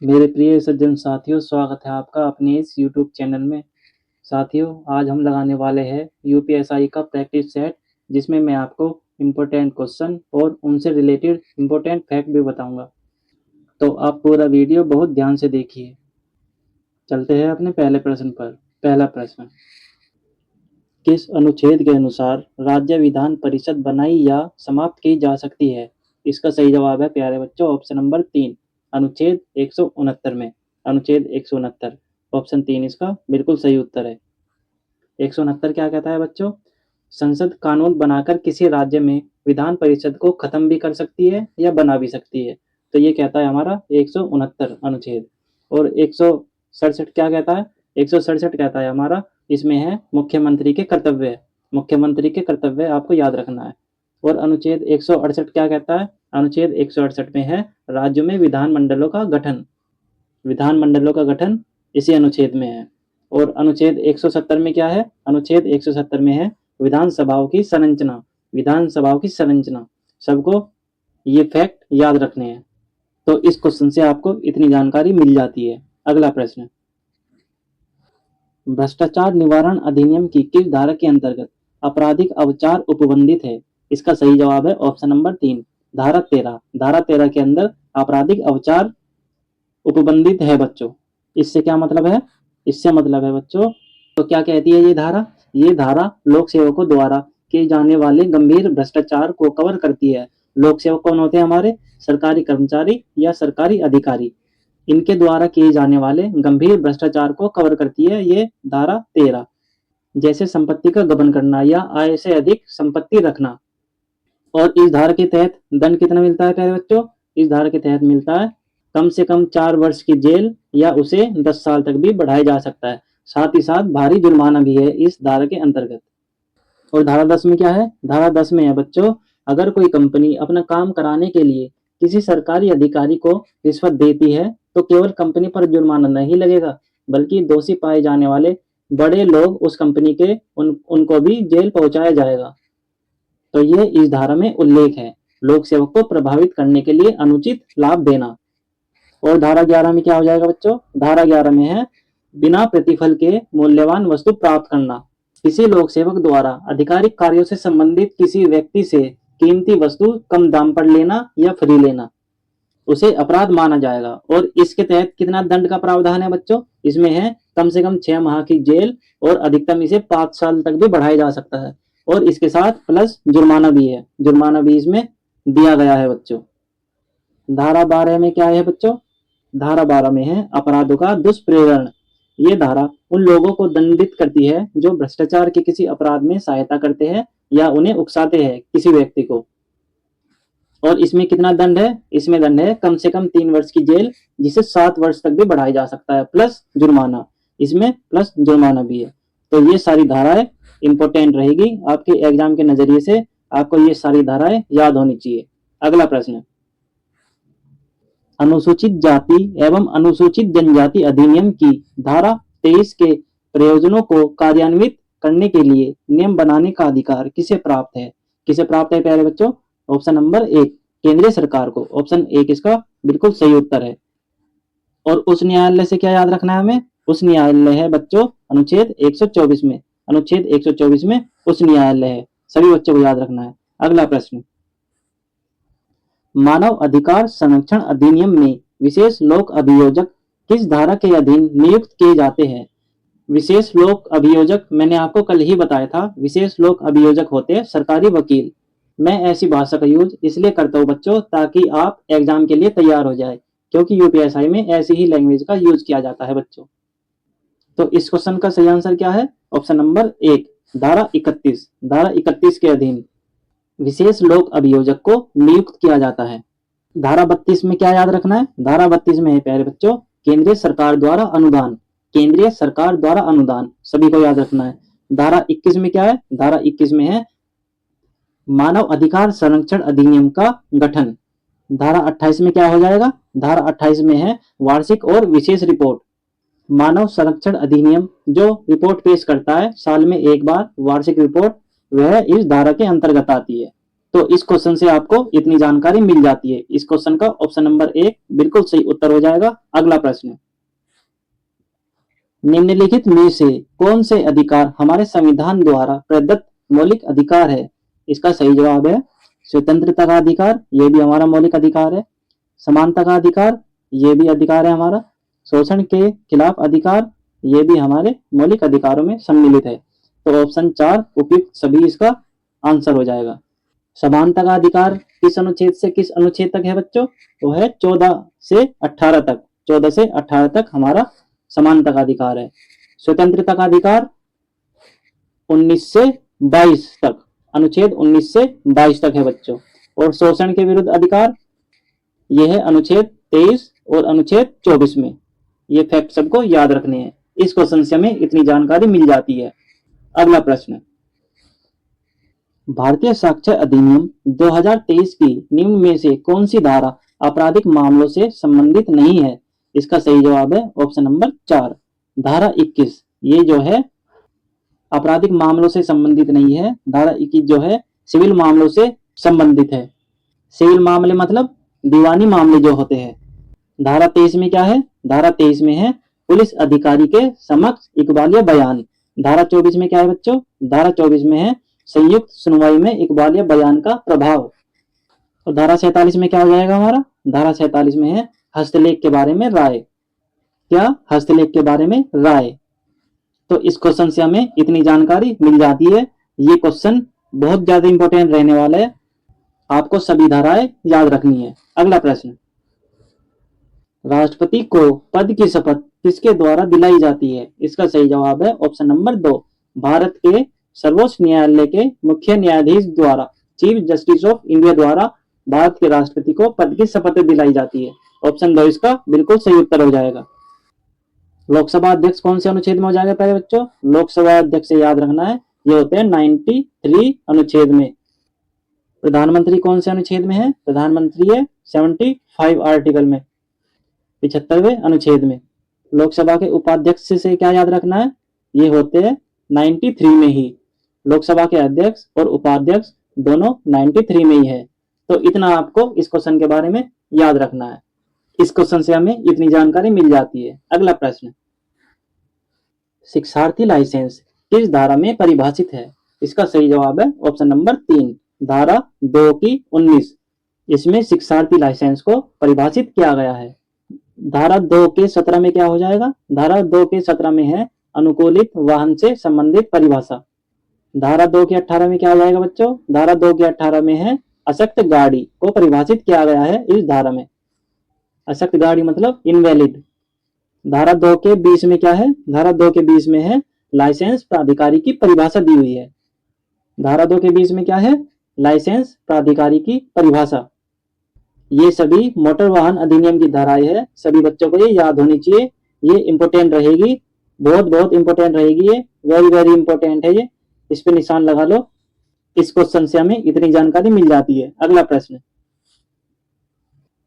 मेरे प्रिय सज्जन साथियों, स्वागत है आपका अपने इस यूट्यूब चैनल में। साथियों, आज हम लगाने वाले हैं यूपीएसआई का प्रैक्टिस सेट, जिसमें मैं आपको इम्पोर्टेंट क्वेश्चन और उनसे रिलेटेड इम्पोर्टेंट फैक्ट भी बताऊंगा। तो आप पूरा वीडियो बहुत ध्यान से देखिए। चलते हैं अपने पहले प्रश्न पर। पहला प्रश्न, किस अनुच्छेद के अनुसार राज्य विधान परिषद बनाई या समाप्त की जा सकती है? इसका सही जवाब है प्यारे बच्चों ऑप्शन नंबर 3, अनुच्छेद 169 में। अनुच्छेद 169, ऑप्शन 3 इसका बिल्कुल सही उत्तर है। 169 क्या कहता है बच्चों? संसद कानून बनाकर किसी राज्य में विधान परिषद को खत्म भी कर सकती है या बना भी सकती है। तो ये कहता है हमारा 169 अनुच्छेद। और 167 क्या कहता है? 167 कहता है हमारा, इसमें है मुख्यमंत्री के कर्तव्य। मुख्यमंत्री के कर्तव्य आपको याद रखना है। और अनुच्छेद 168 क्या कहता है? अनुच्छेद 168 में है राज्यों में विधानमंडलों का गठन। विधानमंडलों का गठन इसी अनुच्छेद में है। और अनुच्छेद 170 में क्या है? अनुच्छेद 170 में है विधानसभाओं की संरचना। विधानसभाओं की संरचना, सबको ये फैक्ट याद रखने हैं। तो इस क्वेश्चन से आपको इतनी जानकारी मिल जाती है। अगला प्रश्न, भ्रष्टाचार निवारण अधिनियम की किस धारा के अंतर्गत आपराधिक अवचार उपबंधित है? इसका सही जवाब है ऑप्शन नंबर 3, धारा 13। धारा 13 के अंदर आपराधिक अवचार उपबंधित है बच्चों। इससे क्या मतलब है? इससे मतलब है बच्चों, तो क्या कहती है ये धारा? ये धारा लोक सेवकों द्वारा किए जाने वाले गंभीर भ्रष्टाचार को कवर करती है। लोक सेवक कौन होते हैं हमारे? सरकारी कर्मचारी या सरकारी अधिकारी। इनके द्वारा किए जाने वाले गंभीर भ्रष्टाचार को कवर करती है ये धारा 13। जैसे संपत्ति का गबन करना या आय से अधिक संपत्ति रखना। और इस धारा के तहत दंड कितना मिलता है प्यारे बच्चों? इस धारा के तहत मिलता है कम से कम 4 वर्ष की जेल या उसे 10 साल तक भी बढ़ाया जा सकता है। साथ ही साथ भारी जुर्माना भी है इस धारा के अंतर्गत। और धारा 10 में क्या है? धारा 10 में है बच्चों, अगर कोई कंपनी अपना काम कराने के लिए किसी सरकारी अधिकारी को रिश्वत देती है तो केवल कंपनी पर जुर्माना नहीं लगेगा, बल्कि दोषी पाए जाने वाले बड़े लोग उस कंपनी के उनको भी जेल पहुंचाया जाएगा। तो ये इस धारा में उल्लेख है, लोक सेवक को प्रभावित करने के लिए अनुचित लाभ देना। और धारा 11 में क्या हो जाएगा बच्चों? धारा 11 में है बिना प्रतिफल के मूल्यवान वस्तु प्राप्त करना। किसी लोक सेवक द्वारा आधिकारिक कार्यों से संबंधित किसी व्यक्ति से कीमती वस्तु कम दाम पर लेना या फ्री लेना, उसे अपराध माना जाएगा। और इसके तहत कितना दंड का प्रावधान है बच्चों? इसमें है कम से कम 6 माह की जेल और अधिकतम इसे 5 साल तक भी बढ़ाया जा सकता है। और इसके साथ प्लस जुर्माना भी है, जुर्माना भी इसमें दिया गया है बच्चों। धारा 12 में क्या है बच्चों? धारा 12 में है अपराधों का दुष्प्रेरण। ये धारा उन लोगों को दंडित करती है जो भ्रष्टाचार के किसी अपराध में सहायता करते हैं या उन्हें उकसाते हैं किसी व्यक्ति को। और इसमें कितना दंड है? इसमें दंड है कम से कम 3 वर्ष की जेल, जिसे 7 वर्ष तक भी बढ़ाया जा सकता है, प्लस जुर्माना। इसमें प्लस जुर्माना भी है। तो ये सारी धाराएं इंपॉर्टेंट रहेगी आपके एग्जाम के नजरिए से। आपको ये सारी धाराएं याद होनी चाहिए। अगला प्रश्न, अनुसूचित जाति एवं अनुसूचित जनजाति अधिनियम की धारा 23 के प्रयोजनों को कार्यान्वित करने के लिए नियम बनाने का अधिकार किसे प्राप्त है? किसे प्राप्त है प्यारे बच्चों? ऑप्शन नंबर 1, केंद्रीय सरकार को। ऑप्शन 1 इसका बिल्कुल सही उत्तर है। और उच्च न्यायालय से क्या याद रखना है हमें? उच्च न्यायालय है बच्चों अनुच्छेद 124 में। अनुच्छेद 124 में उच्च न्यायालय है, सभी बच्चों को याद रखना है। अगला प्रश्न, मानव अधिकार संरक्षण अधिनियम में विशेष लोक अभियोजक किस धारा के अधीन नियुक्त किए जाते हैं? विशेष लोक अभियोजक मैंने आपको कल ही बताया था, विशेष लोक अभियोजक होते हैं सरकारी वकील। मैं ऐसी भाषा का यूज इसलिए करता हूँ बच्चों ताकि आप एग्जाम के लिए तैयार हो जाए, क्योंकि यूपीएसआई में ऐसी ही लैंग्वेज का यूज किया जाता है बच्चों। तो इस क्वेश्चन का सही आंसर क्या है? ऑप्शन नंबर 1, धारा 31। धारा 31 के अधीन विशेष लोक अभियोजक को नियुक्त किया जाता है। धारा 32 में क्या याद रखना है? धारा 32 में है प्यारे बच्चों केंद्रीय सरकार द्वारा अनुदान। केंद्रीय सरकार द्वारा अनुदान, सभी को याद रखना है। धारा 21 में क्या है? धारा 21 में है मानव अधिकार संरक्षण अधिनियम का गठन। धारा 28 में क्या हो जाएगा? धारा 28 में है वार्षिक और विशेष रिपोर्ट। मानव संरक्षण अधिनियम जो रिपोर्ट पेश करता है साल में एक बार, वार्षिक रिपोर्ट, वह इस धारा के अंतर्गत आती है। तो इस क्वेश्चन से आपको इतनी जानकारी मिल जाती है। इस क्वेश्चन का ऑप्शन नंबर 1 बिल्कुल सही उत्तर हो जाएगा। अगला प्रश्न, निम्नलिखित में से कौन से अधिकार हमारे संविधान द्वारा प्रदत्त मौलिक अधिकार है? इसका सही जवाब है स्वतंत्रता का अधिकार, ये भी हमारा मौलिक अधिकार है। समानता का अधिकार, ये भी अधिकार है हमारा। शोषण के खिलाफ अधिकार, ये भी हमारे मौलिक अधिकारों में सम्मिलित है। तो ऑप्शन 4 उपयुक्त सभी इसका आंसर हो जाएगा। समानता का अधिकार किस अनुच्छेद से किस अनुच्छेद तक है बच्चों? वो है 14 से 18 तक। 14 से 18 तक हमारा समानता का अधिकार है। स्वतंत्रता का अधिकार 19 से 22 तक, अनुच्छेद 19 से 22 तक है बच्चों। और शोषण के विरुद्ध अधिकार यह है अनुच्छेद 23 और अनुच्छेद 24 में। ये फैक्ट सबको याद रखने हैं। इस क्वेश्चन से हमें इतनी जानकारी मिल जाती है। अगला प्रश्न, भारतीय साक्ष्य अधिनियम 2023 की निम्न में से कौन सी धारा आपराधिक मामलों से संबंधित नहीं है? इसका सही जवाब है ऑप्शन नंबर 4 धारा 21। ये जो है आपराधिक मामलों से संबंधित नहीं है। धारा 21 जो है सिविल मामलों से संबंधित है। सिविल मामले मतलब दीवानी मामले जो होते हैं। धारा 23 में क्या है? धारा 23 में है पुलिस अधिकारी के समक्ष इकबालिया बयान। धारा 24 में क्या है बच्चों? धारा 24 में है संयुक्त सुनवाई में इकबालिया बयान का प्रभाव। और धारा 47 में क्या हो जाएगा हमारा? धारा 47 में है हस्तलेख के बारे में राय। क्या? हस्तलेख के बारे में राय। तो इस क्वेश्चन से हमें इतनी जानकारी मिल जाती है। ये क्वेश्चन बहुत ज्यादा इंपॉर्टेंट रहने वाला है। आपको सभी धाराएं याद रखनी है। अगला प्रश्न, राष्ट्रपति को पद की शपथ किसके द्वारा दिलाई जाती है? इसका सही जवाब है ऑप्शन नंबर 2 भारत के सर्वोच्च न्यायालय के मुख्य न्यायाधीश द्वारा, चीफ जस्टिस ऑफ इंडिया द्वारा भारत के राष्ट्रपति को पद की शपथ दिलाई जाती है। ऑप्शन 2 इसका बिल्कुल सही उत्तर हो जाएगा। लोकसभा अध्यक्ष कौन से अनुच्छेद में हो जाएगा पहले बच्चों? लोकसभा अध्यक्ष से याद रखना है, ये होते हैं 93 अनुच्छेद में। प्रधानमंत्री कौन से अनुच्छेद में है? प्रधानमंत्री है 75 आर्टिकल में, 75वें अनुच्छेद में। लोकसभा के उपाध्यक्ष से क्या याद रखना है? ये होते हैं 93 में ही। लोकसभा के अध्यक्ष और उपाध्यक्ष दोनों 93 में ही है। तो इतना आपको इस क्वेश्चन के बारे में याद रखना है। इस क्वेश्चन से हमें इतनी जानकारी मिल जाती है। अगला प्रश्न, शिक्षार्थी लाइसेंस किस धारा में परिभाषित है? इसका सही जवाब है ऑप्शन नंबर 3 धारा 2 की 19। इसमें शिक्षार्थी लाइसेंस को परिभाषित किया गया है। धारा 2 के 17 में क्या हो जाएगा? धारा 2 के 17 में है अनुकूलित वाहन से संबंधित परिभाषा। धारा 2 के 18 में क्या हो जाएगा बच्चों? धारा 2 के 18 में है अशक्त गाड़ी को परिभाषित किया गया है इस धारा में। अशक्त गाड़ी मतलब इनवैलिड। धारा 2 के 20 में क्या है? धारा 2 के 20 में है लाइसेंस प्राधिकारी की परिभाषा दी हुई है। धारा 2 के 20 में क्या है? लाइसेंस प्राधिकारी की परिभाषा। ये सभी मोटर वाहन अधिनियम की धाराएं है। सभी बच्चों को ये याद होनी चाहिए। ये इंपॉर्टेंट रहेगी, बहुत बहुत इंपॉर्टेंट रहेगी। ये वेरी वेरी इंपॉर्टेंट है। ये इस पे निशान लगा लो। इस क्वेश्चन से हमें इतनी जानकारी मिल जाती है। अगला प्रश्न,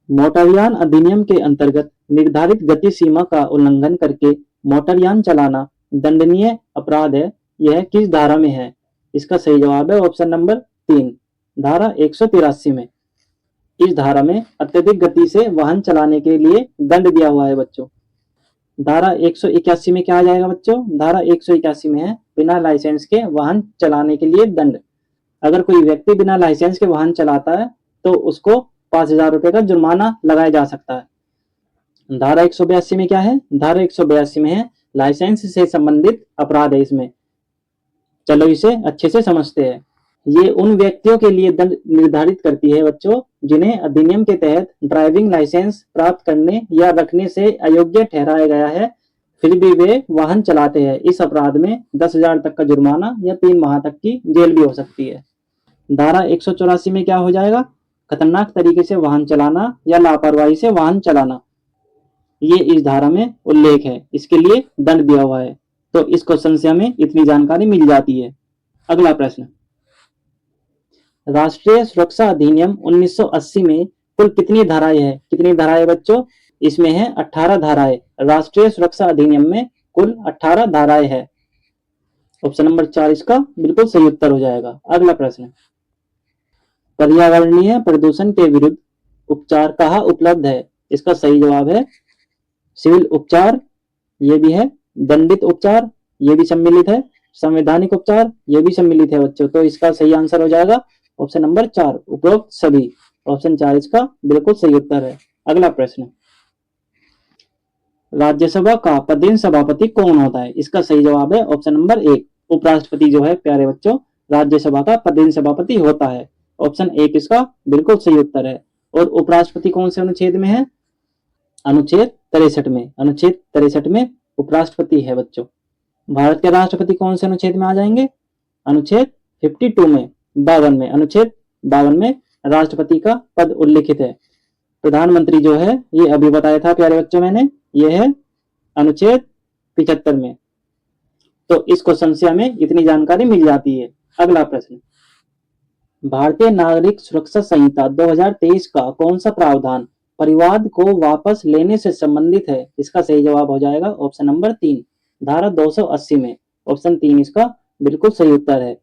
मोटरयान अधिनियम के अंतर्गत निर्धारित गति सीमा का उल्लंघन करके मोटरयान चलाना दंडनीय अपराध है। यह किस धारा में है? इसका सही जवाब है ऑप्शन नंबर 3 धारा 183 में। इस धारा में अत्यधिक गति से वाहन चलाने के लिए दंड दिया हुआ है बच्चों। धारा 181 में क्या आ जाएगा बच्चों? धारा 181 में है बिना लाइसेंस के वाहन चलाने के लिए दंड। अगर कोई व्यक्ति बिना लाइसेंस के वाहन चलाता है तो उसको 5,000 रुपए का जुर्माना लगाया जा सकता है। धारा 182 में क्या है? धारा 182 में है लाइसेंस से संबंधित अपराध है इसमें। चलो इसे अच्छे से समझते हैं। ये उन व्यक्तियों के लिए दंड निर्धारित करती है बच्चों जिन्हें अधिनियम के तहत ड्राइविंग लाइसेंस प्राप्त करने या रखने से अयोग्य ठहराया गया है, फिर भी वे वाहन चलाते हैं। इस अपराध में 10,000 तक का जुर्माना या 3 माह तक की जेल भी हो सकती है। धारा 184 में क्या हो जाएगा? खतरनाक तरीके से वाहन चलाना या लापरवाही से वाहन चलाना। ये इस धारा में उल्लेख है, इसके लिए दंड दिया हुआ है। तो इस क्वेश्चन से हमें इतनी जानकारी मिल जाती है। अगला प्रश्न, राष्ट्रीय सुरक्षा अधिनियम 1980 में कुल कितनी धाराएं हैं? कितनी धाराएं बच्चों? इसमें है 18 धाराएं। राष्ट्रीय सुरक्षा अधिनियम में कुल 18 धाराएं हैं। ऑप्शन नंबर 4 इसका बिल्कुल सही उत्तर हो जाएगा। अगला प्रश्न, पर्यावरणीय प्रदूषण के विरुद्ध उपचार कहाँ उपलब्ध है? इसका सही जवाब है सिविल उपचार, ये भी है, दंडित उपचार, ये भी सम्मिलित है, संवैधानिक उपचार, ये भी सम्मिलित है बच्चों। तो इसका सही आंसर हो जाएगा ऑप्शन नंबर 4, उपरोक्त सभी। ऑप्शन 4 इसका बिल्कुल सही उत्तर है। अगला प्रश्न, राज्यसभा का पदेन सभापति कौन होता है? इसका सही जवाब है ऑप्शन नंबर 1, उपराष्ट्रपति जो है प्यारे बच्चों, राज्यसभा का पदेन सभापति होता है। ऑप्शन 1 इसका बिल्कुल सही उत्तर है। और उपराष्ट्रपति कौन से अनुच्छेद में है? अनुच्छेद 63 में। अनुच्छेद 63 में उपराष्ट्रपति है बच्चों। भारत के राष्ट्रपति कौन से अनुच्छेद में आ जाएंगे? अनुच्छेद 52 में, 52 में, अनुच्छेद 52 में राष्ट्रपति का पद उल्लिखित है। प्रधानमंत्री जो है, ये अभी बताया था प्यारे बच्चों मैंने, ये है अनुच्छेद 75 में। तो इस क्वेश्चन से हमें इतनी जानकारी मिल जाती है। अगला प्रश्न, भारतीय नागरिक सुरक्षा संहिता 2023 का कौन सा प्रावधान परिवाद को वापस लेने से संबंधित है? इसका सही जवाब हो जाएगा ऑप्शन नंबर 3, धारा 280 में। ऑप्शन 3 इसका बिल्कुल सही उत्तर है।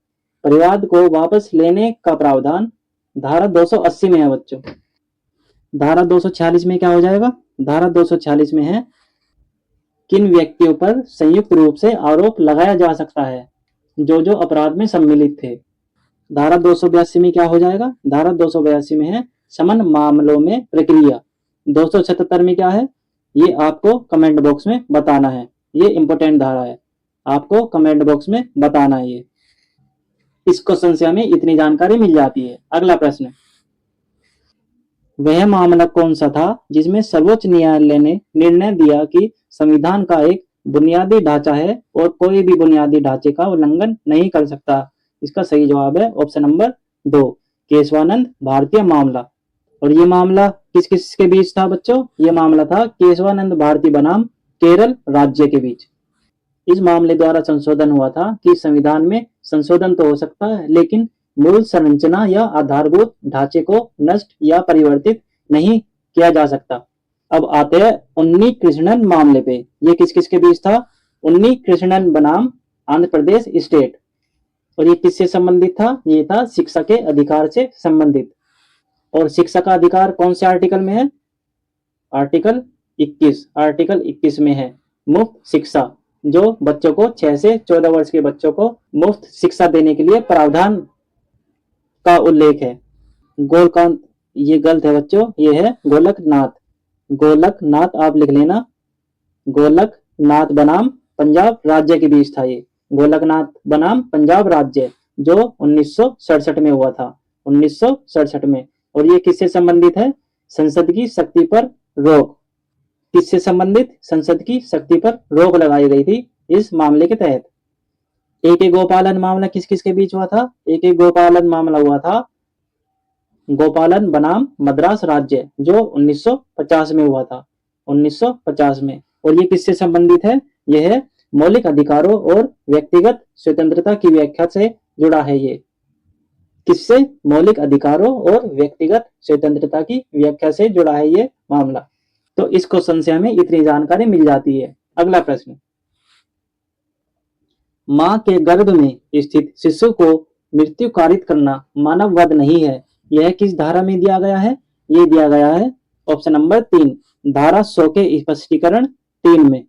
परिवाद को वापस लेने का प्रावधान धारा 280 में है बच्चों। धारा 246 में क्या हो जाएगा? धारा 246 में है किन व्यक्तियों पर संयुक्त रूप से आरोप लगाया जा सकता है जो अपराध में सम्मिलित थे। धारा 282 में क्या हो जाएगा? धारा 282 में है समन मामलों में प्रक्रिया। 277 में क्या है? ये आपको कमेंट बॉक्स में बताना है, ये इंपॉर्टेंट धारा है, आपको कमेंट बॉक्स में बताना है। ये इस क्वेश्चन से हमें इतनी जानकारी मिल जाती है। अगला प्रश्न, वह मामला कौन सा था जिसमें सर्वोच्च न्यायालय ने निर्णय दिया कि संविधान का एक बुनियादी ढांचा है और कोई भी बुनियादी ढांचे का उल्लंघन नहीं कर सकता? इसका सही जवाब है ऑप्शन नंबर 2, केशवानंद भारतीय मामला। और ये मामला किस किस के बीच था बच्चों? ये मामला था केशवानंद भारती बनाम केरल राज्य के बीच। इस मामले द्वारा संशोधन हुआ था कि संविधान में संशोधन तो हो सकता है लेकिन मूल संरचना या आधारभूत ढांचे को नष्ट या परिवर्तित नहीं किया जा सकता। अब आते हैं उन्नी कृष्णन मामले पे। ये किस किस के बीच था? उन्नी कृष्णन बनाम आंध्र प्रदेश स्टेट। और ये किससे संबंधित था? ये था शिक्षा के अधिकार से संबंधित। और शिक्षा का अधिकार कौन से आर्टिकल में है? आर्टिकल 21। आर्टिकल 21 में है मुफ्त शिक्षा, जो बच्चों को 6 से 14 वर्ष के बच्चों को मुफ्त शिक्षा देने के लिए प्रावधान का उल्लेख है। गोलकांत, ये गलत है बच्चों, ये है गोलकनाथ। गोलकनाथ आप लिख लेना। गोलकनाथ बनाम पंजाब राज्य के बीच था ये। गोलकनाथ बनाम पंजाब राज्य, जो 1967 में हुआ था, 1967 में। और ये किससे संबंधित है? संसद की शक्ति पर रोक। किससे संबंधित? संसद की शक्ति पर रोक लगाई गई थी इस मामले के तहत। एक गोपालन मामला किस किस के बीच हुआ था? एक गोपालन मामला हुआ था गोपालन बनाम मद्रास राज्य, जो 1950 में हुआ था, 1950 में। और ये किससे संबंधित है? यह है मौलिक अधिकारों और व्यक्तिगत स्वतंत्रता की व्याख्या से जुड़ा है। ये किससे? मौलिक अधिकारों और व्यक्तिगत स्वतंत्रता की व्याख्या से जुड़ा है ये मामला। तो इस क्वेश्चन से हमें इतनी जानकारी मिल जाती है। अगला प्रश्न, मां के गर्भ में स्थित शिशु को मृत्यु कारित करना मानव वध नहीं है, यह किस धारा में दिया गया है? ये दिया गया है ऑप्शन नंबर 3, धारा 100 के स्पष्टीकरण 3 में।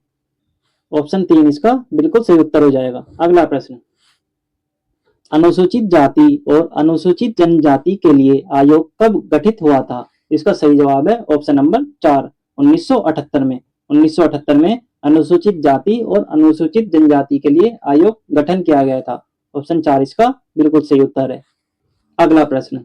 ऑप्शन 3 इसका बिल्कुल सही उत्तर हो जाएगा। अगला प्रश्न, अनुसूचित जाति और अनुसूचित जनजाति के लिए आयोग कब गठित हुआ था? इसका सही जवाब है ऑप्शन नंबर 4, 1978 में। 1978 में अनुसूचित जाति और अनुसूचित जनजाति के लिए आयोग गठन किया गया था। ऑप्शन 4 इसका बिल्कुल सही उत्तर है। अगला प्रश्न,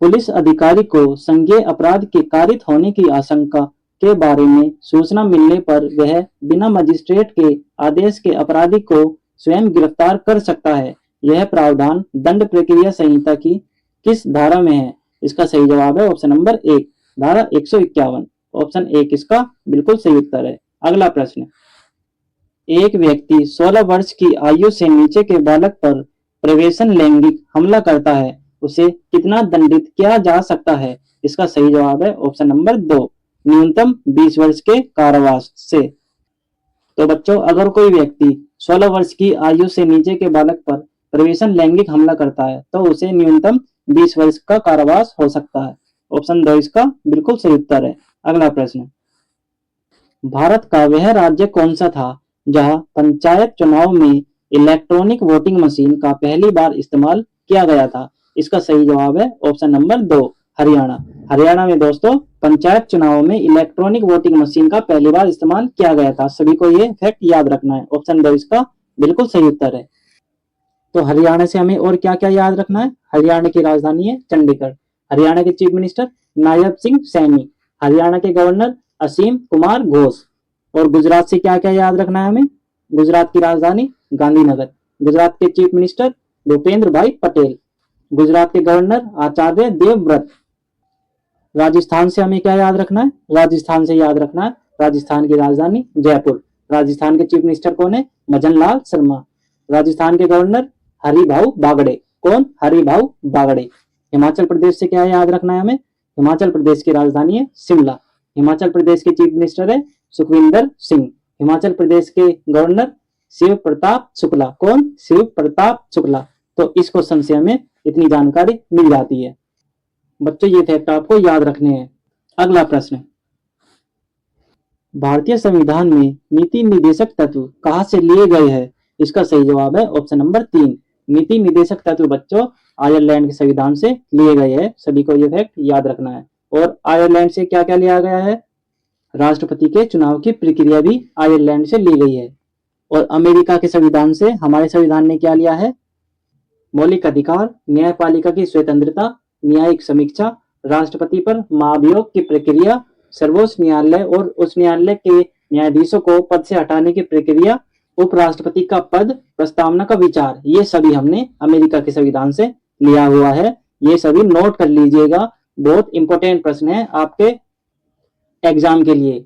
पुलिस अधिकारी को संज्ञेय अपराध के कारित होने की आशंका के बारे में सूचना मिलने पर वह बिना मजिस्ट्रेट के आदेश के अपराधी को स्वयं गिरफ्तार कर सकता है। यह प्रावधान दंड प्रक्रिया संहिता की किस धारा में है? इसका सही जवाब है ऑप्शन नंबर 1, धारा 151। ऑप्शन 1 इसका बिल्कुल सही उत्तर है। अगला प्रश्न, एक व्यक्ति 16 वर्ष की आयु से नीचे के बालक पर प्रवेशन लैंगिक हमला करता है, उसे कितना दंडित किया जा सकता है? इसका सही जवाब है ऑप्शन नंबर 2, न्यूनतम 20 वर्ष के कारावास से। तो बच्चों, अगर कोई व्यक्ति 16 वर्ष की आयु से नीचे के बालक पर प्रवेशन लैंगिक हमला करता है तो उसे न्यूनतम 20 वर्ष का कारावास हो सकता है। ऑप्शन 2 इसका बिल्कुल सही उत्तर है। अगला प्रश्न, भारत का वह राज्य कौन सा था जहां पंचायत चुनाव में इलेक्ट्रॉनिक वोटिंग मशीन का पहली बार इस्तेमाल किया गया था? इसका सही जवाब है ऑप्शन नंबर 2, हरियाणा। हरियाणा में दोस्तों पंचायत चुनाव में इलेक्ट्रॉनिक वोटिंग मशीन का पहली बार इस्तेमाल किया गया था। सभी को ये फैक्ट याद रखना है। ऑप्शन 2 इसका बिल्कुल सही उत्तर है। तो हरियाणा से हमें और क्या क्या याद रखना है? हरियाणा की राजधानी है चंडीगढ़। हरियाणा के चीफ मिनिस्टर नायब सिंह सैनी। हरियाणा के गवर्नर असीम कुमार घोष। और गुजरात से क्या क्या याद रखना है हमें? गुजरात की राजधानी गांधीनगर। गुजरात के चीफ मिनिस्टर भूपेंद्र भाई पटेल। गुजरात के गवर्नर आचार्य देवव्रत। राजस्थान से हमें क्या याद रखना है? राजस्थान से याद रखना है राजस्थान की राजधानी जयपुर। राजस्थान के चीफ मिनिस्टर कौन है? मदन लाल शर्मा। राजस्थान के गवर्नर हरिभाऊ बागड़े। कौन? हरिभाऊ बागड़े। हिमाचल प्रदेश से क्या याद रखना है हमें? हिमाचल प्रदेश की राजधानी है शिमला। हिमाचल प्रदेश के चीफ मिनिस्टर है सुखविंदर सिंह। हिमाचल प्रदेश के गवर्नर शिव प्रताप शुक्ला। कौन? शिव प्रताप शुक्ला। तो इस क्वेश्चन से हमें इतनी जानकारी मिल जाती है। बच्चों ये फैक्ट आपको याद रखने हैं। अगला प्रश्न, भारतीय संविधान में नीति निर्देशक तत्व कहां से लिए गए हैं? इसका सही जवाब है ऑप्शन नंबर 3, नीति निर्देशक तत्व बच्चों आयरलैंड के संविधान से लिए गए हैं। सभी को यह फैक्ट याद रखना है। और आयरलैंड से क्या क्या लिया गया है? राष्ट्रपति के चुनाव की प्रक्रिया भी आयरलैंड से ली गई है। और अमेरिका के संविधान से हमारे संविधान ने क्या लिया है? मौलिक अधिकार, न्यायपालिका की स्वतंत्रता, न्यायिक समीक्षा, राष्ट्रपति पर महाभियोग की प्रक्रिया, सर्वोच्च न्यायालय और उच्च न्यायालय के न्यायाधीशों को पद से हटाने की प्रक्रिया, उपराष्ट्रपति का पद, प्रस्तावना का विचार, ये सभी हमने अमेरिका के संविधान से लिया हुआ है। ये सभी नोट कर लीजिएगा, बहुत इंपॉर्टेंट प्रश्न है आपके एग्जाम के लिए।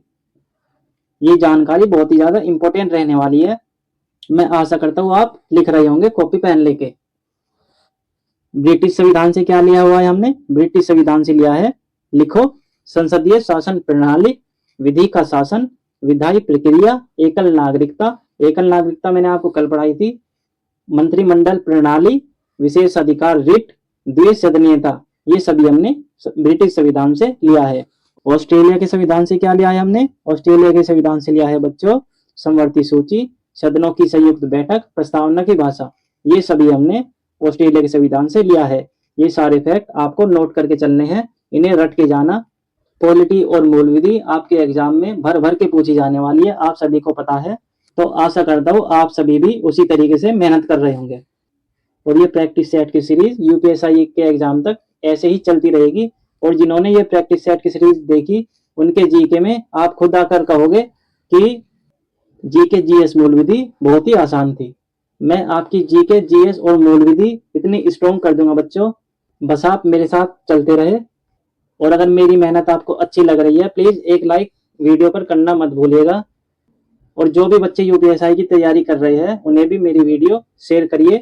ये जानकारी बहुत ही ज्यादा इंपॉर्टेंट रहने वाली है। मैं आशा करता हूं आप लिख रहे होंगे कॉपी पेन लेके। ब्रिटिश संविधान से क्या लिया हुआ है हमने? ब्रिटिश संविधान से लिया है, लिखो, संसदीय शासन प्रणाली, विधि का शासन, विधायी प्रक्रिया, एकल नागरिकता। एकल नागरिकता मैंने आपको कल पढ़ाई थी। मंत्रिमंडल प्रणाली, विशेष अधिकार रिट, द्विसदनीयता, ये सभी हमने ब्रिटिश संविधान से लिया है। ऑस्ट्रेलिया के संविधान से क्या लिया है हमने? ऑस्ट्रेलिया के संविधान से लिया है बच्चों समवर्ती सूची, सदनों की संयुक्त बैठक, प्रस्तावना की भाषा, ये सभी हमने ऑस्ट्रेलिया के संविधान से लिया है। ये सारे फैक्ट आपको नोट करके चलने हैं, इन्हें रट के जाना। पॉलिटी और मूल विधि आपके एग्जाम में भर भर के पूछी जाने वाली है, आप सभी को पता है। तो आशा करता हूँ आप सभी भी उसी तरीके से मेहनत कर रहे होंगे। और ये प्रैक्टिस सेट की सीरीज यूपीएससी के एग्जाम तक ऐसे ही चलती रहेगी। और जिन्होंने ये प्रैक्टिस सेट की सीरीज देखी उनके जीके में आप खुद आकर कहोगे कि जीके जीएस मूल विधि बहुत ही आसान थी। मैं आपकी जीके जीएस और मूल विधि इतनी स्ट्रॉन्ग कर दूंगा बच्चों, बस आप मेरे साथ चलते रहे। और अगर मेरी मेहनत आपको अच्छी लग रही है प्लीज एक लाइक वीडियो पर करना मत भूलिएगा। और जो भी बच्चे यूपीएससी की तैयारी कर रहे हैं उन्हें भी मेरी वीडियो शेयर करिए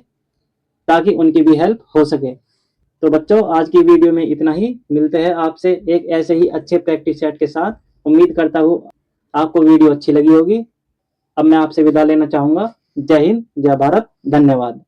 ताकि उनकी भी हेल्प हो सके। तो बच्चों आज की वीडियो में इतना ही, मिलते हैं आपसे एक ऐसे ही अच्छे प्रैक्टिस सेट के साथ। उम्मीद करता हूँ आपको वीडियो अच्छी लगी होगी। अब मैं आपसे विदा लेना चाहूंगा। जय हिंद, जय भारत, धन्यवाद।